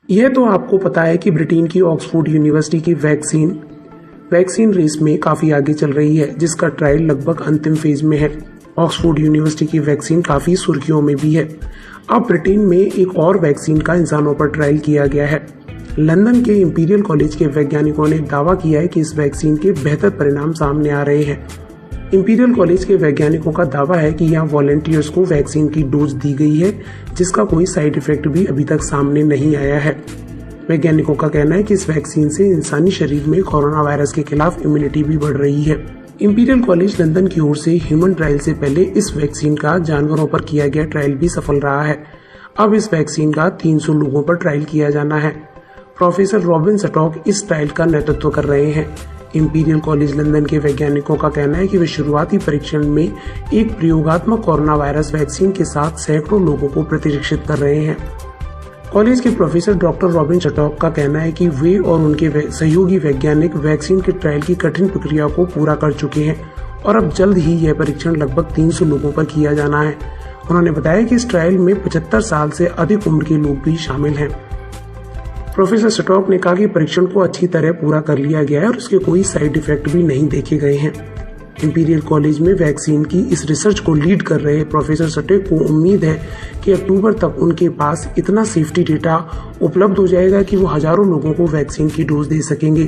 यह तो आपको पता है कि ब्रिटेन की ऑक्सफोर्ड यूनिवर्सिटी की वैक्सीन रेस में काफी आगे चल रही है, जिसका ट्रायल लगभग अंतिम फेज में है। ऑक्सफोर्ड यूनिवर्सिटी की वैक्सीन काफी सुर्खियों में भी है। अब ब्रिटेन में एक और वैक्सीन का इंसानों पर ट्रायल किया गया है। लंदन के इंपीरियल कॉलेज के वैज्ञानिकों ने दावा किया है कि इस वैक्सीन के बेहतर परिणाम सामने आ रहे हैं। इंपीरियल कॉलेज के वैज्ञानिकों का दावा है कि यहाँ वॉलंटियर्स को वैक्सीन की डोज दी गई है, जिसका कोई साइड इफेक्ट भी अभी तक सामने नहीं आया है। वैज्ञानिकों का कहना है कि इस वैक्सीन से इंसानी शरीर में कोरोना वायरस के खिलाफ इम्यूनिटी भी बढ़ रही है। इंपीरियल कॉलेज लंदन की ओर से ह्यूमन ट्रायल से पहले इस वैक्सीन का जानवरों पर किया गया ट्रायल भी सफल रहा है। अब इस वैक्सीन का 300 लोगों पर ट्रायल किया जाना है। प्रोफेसर रॉबिन सटॉक इस ट्रायल का नेतृत्व कर रहे हैं। इंपीरियल कॉलेज लंदन के वैज्ञानिकों का कहना है कि वे शुरुआती परीक्षण में एक प्रयोगात्मक कोरोना वायरस वैक्सीन के साथ सैकड़ों लोगों को प्रतिरक्षित कर रहे हैं। कॉलेज के प्रोफेसर डॉक्टर रॉबिन सटॉक का कहना है कि वे और उनके सहयोगी वैज्ञानिक वैक्सीन के ट्रायल की कठिन प्रक्रिया को पूरा कर चुके हैं और अब जल्द ही यह परीक्षण लगभग 300 लोगों पर किया जाना है। उन्होंने बताया कि इस ट्रायल में 75 साल से अधिक उम्र के लोग भी शामिल हैं। प्रोफेसर सटॉक ने कहा कि परीक्षण को अच्छी तरह पूरा कर लिया गया है और उसके कोई साइड इफेक्ट भी नहीं देखे गए हैं। इंपीरियल कॉलेज में वैक्सीन की इस रिसर्च को लीड कर रहे प्रोफेसर सटॉक को उम्मीद है कि अक्टूबर तक उनके पास इतना सेफ्टी डेटा उपलब्ध हो जाएगा कि वो हजारों लोगों को वैक्सीन की डोज दे सकेंगे।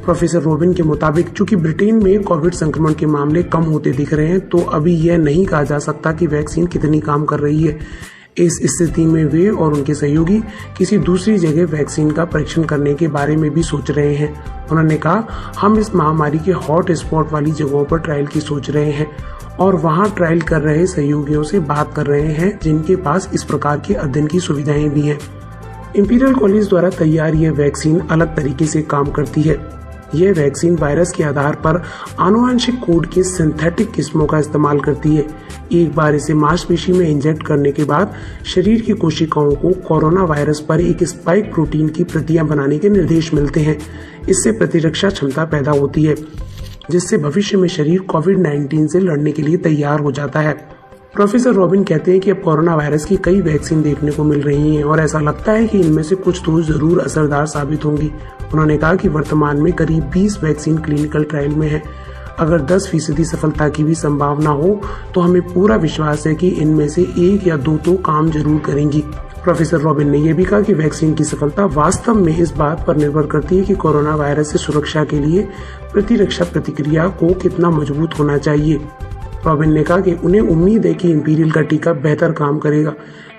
प्रोफेसर रॉबिन के मुताबिक चूंकि ब्रिटेन में कोविड संक्रमण के मामले कम होते दिख रहे हैं, तो अभी यह नहीं कहा जा सकता कि वैक्सीन कितनी काम कर रही है। इस स्थिति में वे और उनके सहयोगी किसी दूसरी जगह वैक्सीन का परीक्षण करने के बारे में भी सोच रहे हैं। उन्होंने कहा, हम इस महामारी के हॉट स्पॉट वाली जगहों पर ट्रायल की सोच रहे हैं और वहां ट्रायल कर रहे सहयोगियों से बात कर रहे हैं जिनके पास इस प्रकार के अध्ययन की सुविधाएं भी हैं। इंपीरियल कॉलेज द्वारा तैयार यह वैक्सीन अलग तरीके से काम करती है। यह वैक्सीन वायरस के आधार पर आनुवंशिक कोड की सिंथेटिक किस्मों का इस्तेमाल करती है। एक बार इसे मांसपेशी में इंजेक्ट करने के बाद शरीर की कोशिकाओं को कोरोना वायरस पर एक स्पाइक प्रोटीन की प्रतियां बनाने के निर्देश मिलते हैं। इससे प्रतिरक्षा क्षमता पैदा होती है, जिससे भविष्य में शरीर कोविड-19 से लड़ने के लिए तैयार हो जाता है। प्रोफेसर रॉबिन कहते हैं कि अब कोरोना वायरस की कई वैक्सीन देखने को मिल रही हैं और ऐसा लगता है कि इनमें से कुछ तो जरूर असरदार साबित होंगी। उन्होंने कहा कि वर्तमान में करीब 20 वैक्सीन क्लिनिकल ट्रायल में है। अगर 10% सफलता की भी संभावना हो तो हमें पूरा विश्वास है कि इनमें से 1 या 2 तो काम जरूर करेंगी। प्रोफेसर रॉबिन ने यह भी कहा कि वैक्सीन की सफलता वास्तव में इस बात पर निर्भर करती है कि कोरोना वायरस से सुरक्षा के लिए प्रतिरक्षा प्रतिक्रिया को कितना मजबूत होना चाहिए। रॉबिन ने कहा कि उन्हें उम्मीद है कि इंपीरियल का टीका बेहतर काम करेगा,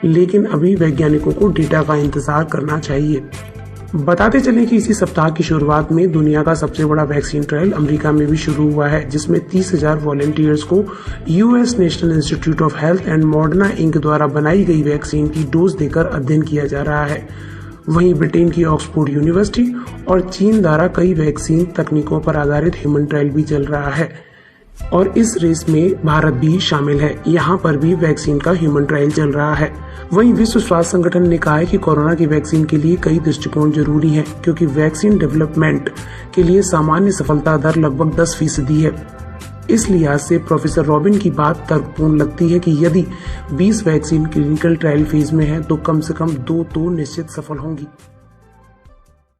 लेकिन अभी वैज्ञानिकों को डेटा का इंतजार करना चाहिए। बताते चलें कि इसी सप्ताह की शुरुआत में दुनिया का सबसे बड़ा वैक्सीन ट्रायल अमेरिका में भी शुरू हुआ है, जिसमें 30,000 वॉलंटियर्स को US National Institute of Health and Moderna Inc द्वारा बनाई गई वैक्सीन की डोज देकर अध्ययन किया जा रहा है। वहीं ब्रिटेन की ऑक्सफोर्ड यूनिवर्सिटी और चीन द्वारा कई वैक्सीन तकनीकों पर आधारित ह्यूमन ट्रायल भी चल रहा है और इस रेस में भारत भी शामिल है। यहाँ पर भी वैक्सीन का ह्यूमन ट्रायल चल रहा है। वहीं विश्व स्वास्थ्य संगठन ने कहा है कि कोरोना की वैक्सीन के लिए कई दृष्टिकोण जरूरी हैं, क्योंकि वैक्सीन डेवलपमेंट के लिए सामान्य सफलता दर लगभग 10% है। इस लिहाज से प्रोफेसर रॉबिन की बात तर्कपूर्ण लगती है कि यदि 20 वैक्सीन क्लिनिकल ट्रायल फेज में है तो कम से कम 2 तो निश्चित सफल होंगी।